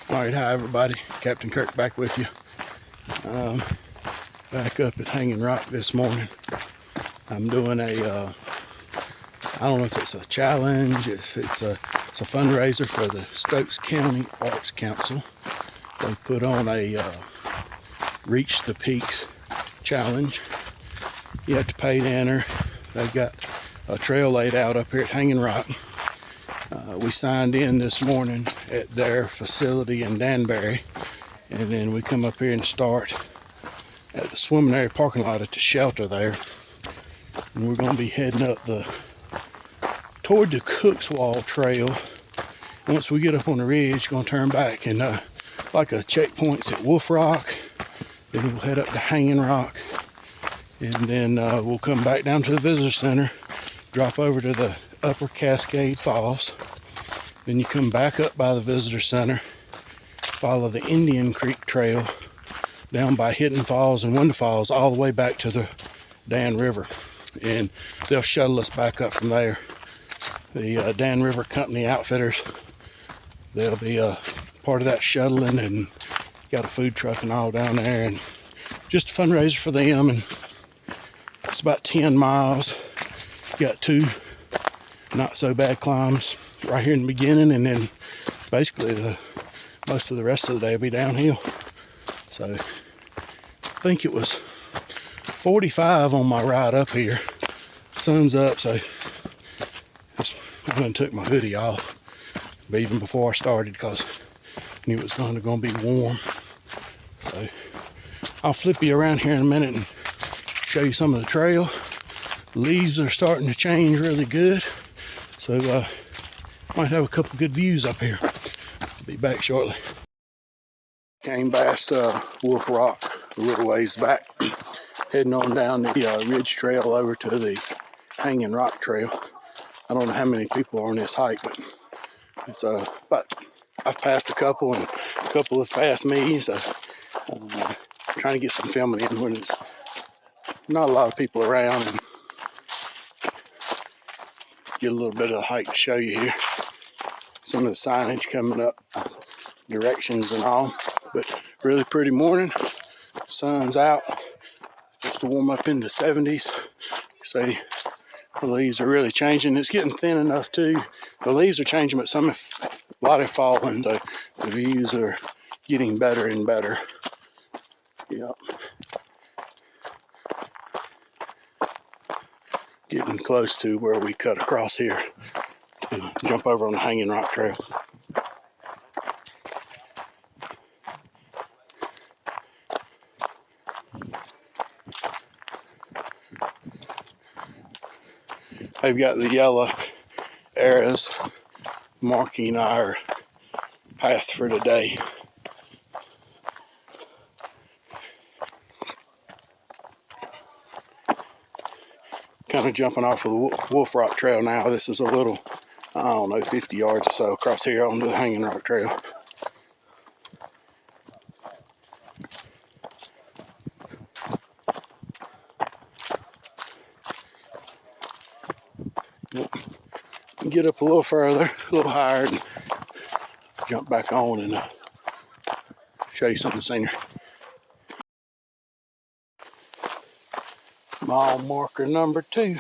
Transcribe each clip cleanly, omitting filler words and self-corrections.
Alright, hi everybody. Captain Kirk back with you. Back up at Hanging Rock this morning. I'm doing I don't know if it's a challenge, if it's a fundraiser for the Stokes County Arts Council. They put on a Reach the Peaks challenge. You have to pay to enter. They've got a trail laid out up here at Hanging Rock. We signed in this morning at their facility in Danbury, and then we come up here and start at the swimming area parking lot at the shelter there. And we're going to be heading up toward the Cooks Wall Trail. Once we get up on the ridge, going to turn back and like a checkpoints at Wolf Rock. Then we'll head up to Hanging Rock, and then we'll come back down to the visitor center, drop over to the Upper Cascade Falls. Then you come back up by the visitor center, follow the Indian Creek Trail down by Hidden Falls and Window Falls all the way back to the Dan River, and they'll shuttle us back up from there. The Dan River Company outfitters, they'll be a part of that shuttling, and got a food truck and all down there, and just a fundraiser for them. And it's about 10 miles. Got 2 not so bad climbs right here in the beginning, and then basically most of the rest of the day will be downhill. So I think it was 45 on my ride up here. Sun's up, so I done took my hoodie off, but even before I started, because I knew it was going to be warm. So I'll flip you around here in a minute and show you some of the trail. The leaves are starting to change really good, so might have a couple good views up here. I'll be back shortly. Came past Wolf Rock a little ways back, heading on down the ridge trail over to the Hanging Rock Trail. I don't know how many people are on this hike, but it's but I've passed a couple, and a couple have passed me, so I'm trying to get some filming in when it's not a lot of people around, and get a little bit of the hike to show you here. Some of the signage coming up, directions and all, but really pretty morning. Sun's out, just to warm up into 70s. See, the leaves are really changing. It's getting thin enough too. The leaves are changing, but a lot have fallen. The views are getting better and better. Yep. Getting close to where we cut across here to jump over on the Hanging Rock Trail. They've got the yellow arrows marking our path for today. Kind of jumping off of the Wolf Rock Trail now. This is a little, I don't know, 50 yards or so across here onto the Hanging Rock Trail. Yep. Get up a little further, a little higher, and jump back on and show you some of the scenery. Mile marker number 2.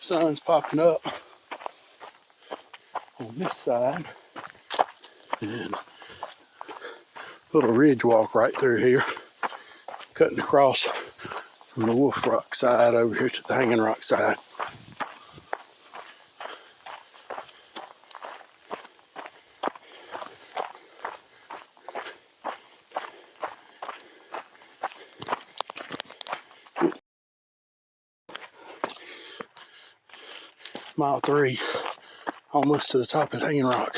Sun's popping up on this side, and little ridge walk right through here, cutting across from the Wolf Rock side over here to the Hanging Rock side. Mile 3, almost to the top of Hanging Rock.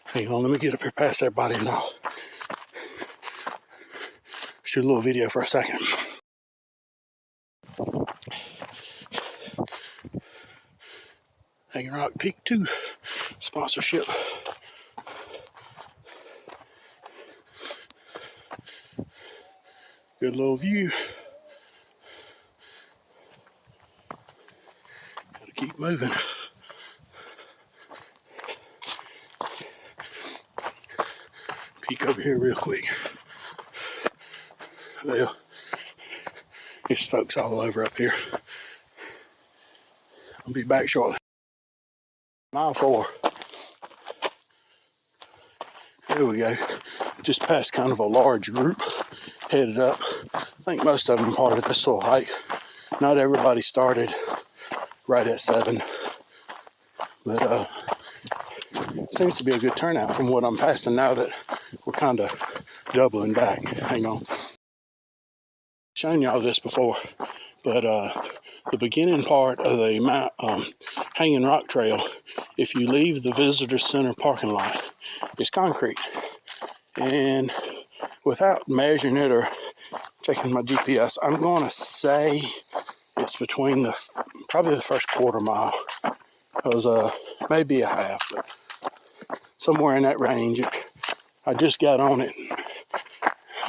Hang on, let me get up here past everybody and I'll shoot a little video for a second. Hanging Rock Peak 2 sponsorship. Good little view. Gotta keep moving. Peek over here real quick. Well, there's folks all over up here. I'll be back shortly. Mile 4. There we go. Just past kind of a large group headed up. I think most of them are part of this little hike. Not everybody started right at 7, but seems to be a good turnout from what I'm passing now that we're kind of doubling back. Hang on. Shown y'all this before, but the beginning part of the Hanging Rock Trail, if you leave the visitor center parking lot, it's concrete. And without measuring it or checking my GPS, I'm going to say it's between probably the first quarter mile. It was maybe a half, but somewhere in that range. I just got on it,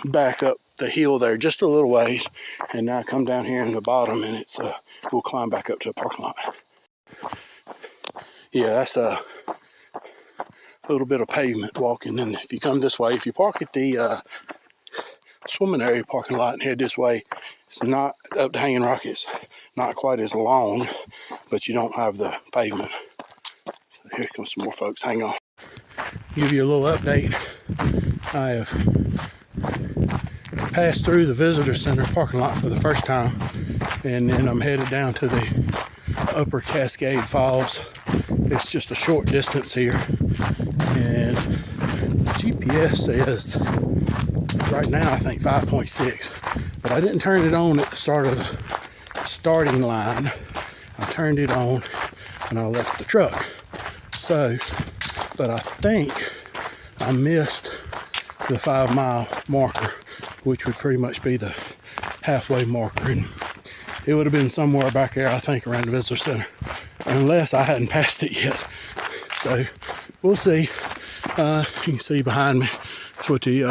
back up the hill there just a little ways, and now I come down here in the bottom, and it's we'll climb back up to the parking lot. Yeah, that's a little bit of pavement walking, and if you come this way, if you park at the swimming area parking lot and head this way, it's not up to Hanging Rock. It's not quite as long, but you don't have the pavement. So here comes some more folks. Hang on. Give you a little update. I have passed through the visitor center parking lot for the first time, and then I'm headed down to the Upper Cascade Falls. It's just a short distance here, and GPS says right now I think 5.6, but I didn't turn it on at the start of the starting line. I turned it on and I left the truck. So, but I think I missed the 5 mile marker, which would pretty much be the halfway marker, and it would have been somewhere back there, I think, around the visitor center, unless I hadn't passed it yet. So we'll see. You can see behind me, that's what the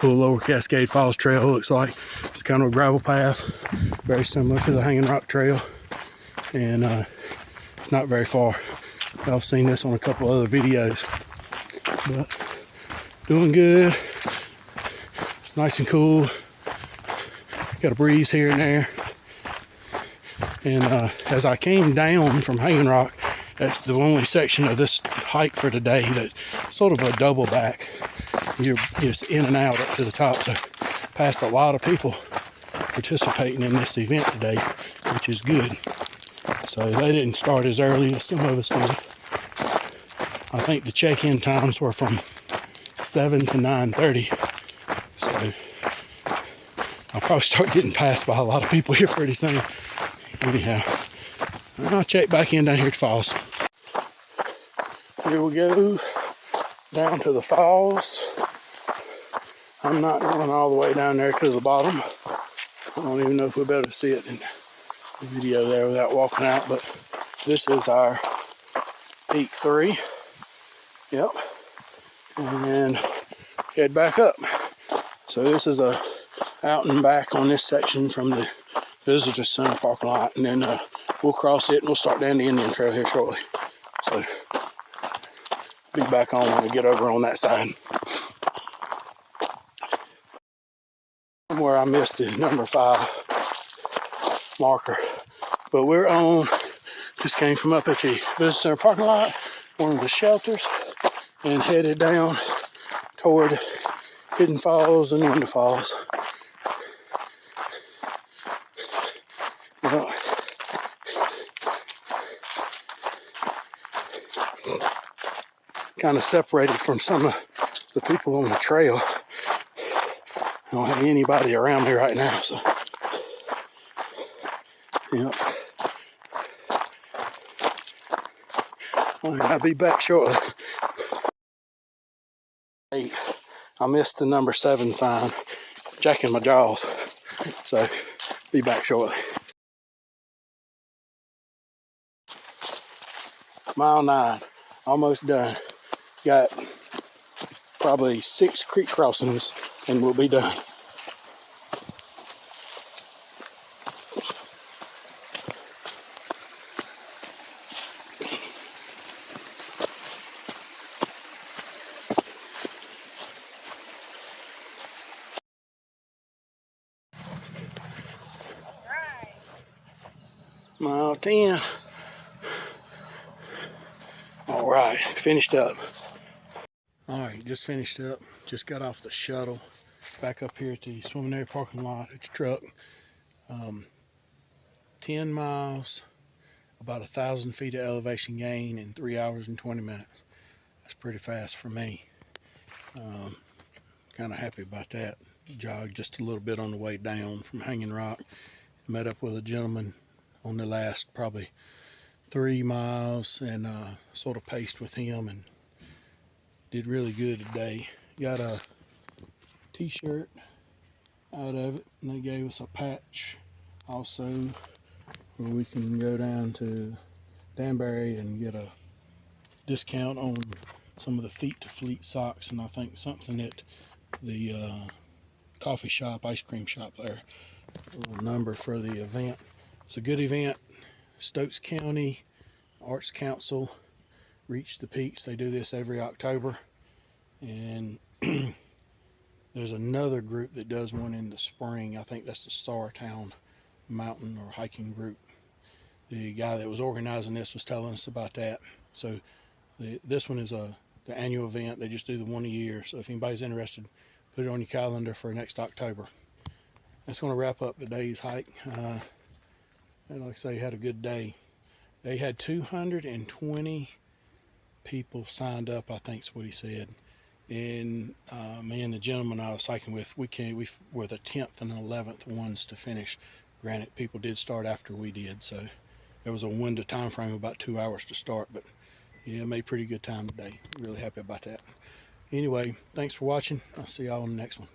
little Lower Cascade Falls Trail looks like. It's kind of a gravel path, very similar to the Hanging Rock Trail, and it's not very far. I've seen this on a couple other videos, but doing good. It's nice and cool. Got a breeze here and there. And as I came down from Hanging Rock, that's the only section of this hike for today that's sort of a double back. You're just in and out up to the top. So passed a lot of people participating in this event today, which is good. So they didn't start as early as some of us did. I think the check-in times were from 7 to 9:30. So I'll probably start getting passed by a lot of people here pretty soon. Anyhow, I'll check back in down here at the falls. Here we go, down to the falls. I'm not going all the way down there to the bottom. I don't even know if we'll be able to see it in the video there without walking out, but this is our peak 3. Yep. And head back up. So this is a out and back on this section from the visitor center parking lot, and then we'll cross it and we'll start down the Indian Trail here shortly. So be back on when we get over on that side. Somewhere I missed the number 5 marker, but we're on. Just came from up at the visitor center parking lot, one of the shelters, and headed down toward Hidden Falls and Winter Falls. Well, kind of separated from some of the people on the trail. I don't have anybody around me right now, so yep. I'll be back shortly. 8. I missed the number 7 sign, jacking my jaws, so be back shortly. Mile 9, almost done. Got probably 6 creek crossings and we'll be done. 10. All right, finished up. All right, just finished up. Just got off the shuttle. Back up here at the swimming area parking lot at the truck. 10 miles, about 1,000 feet of elevation gain in 3 hours and 20 minutes. That's pretty fast for me. Kind of happy about that. Jogged just a little bit on the way down from Hanging Rock. Met up with a gentleman on the last probably 3 miles and sort of paced with him and did really good today. Got a t-shirt out of it, and they gave us a patch also where we can go down to Danbury and get a discount on some of the Feet to Fleet socks, and I think something at the coffee shop, ice cream shop there, a little number for the event. It's a good event. Stokes County Arts Council Reach the Peaks. They do this every October, and there's another group that does one in the spring. I think that's the Sartown Mountain or hiking group. The guy that was organizing this was telling us about that. So this one is the annual event. They just do the one a year. So if anybody's interested, put it on your calendar for next October. That's going to wrap up today's hike. And like I say, had a good day. They had 220 people signed up, I think is what he said. And me and the gentleman I was hiking with, we were the 10th and 11th ones to finish. Granted, people did start after we did, so there was a window time frame of about 2 hours to start, but yeah, made pretty good time today. Really happy about that. Anyway, thanks for watching. I'll see y'all on the next one.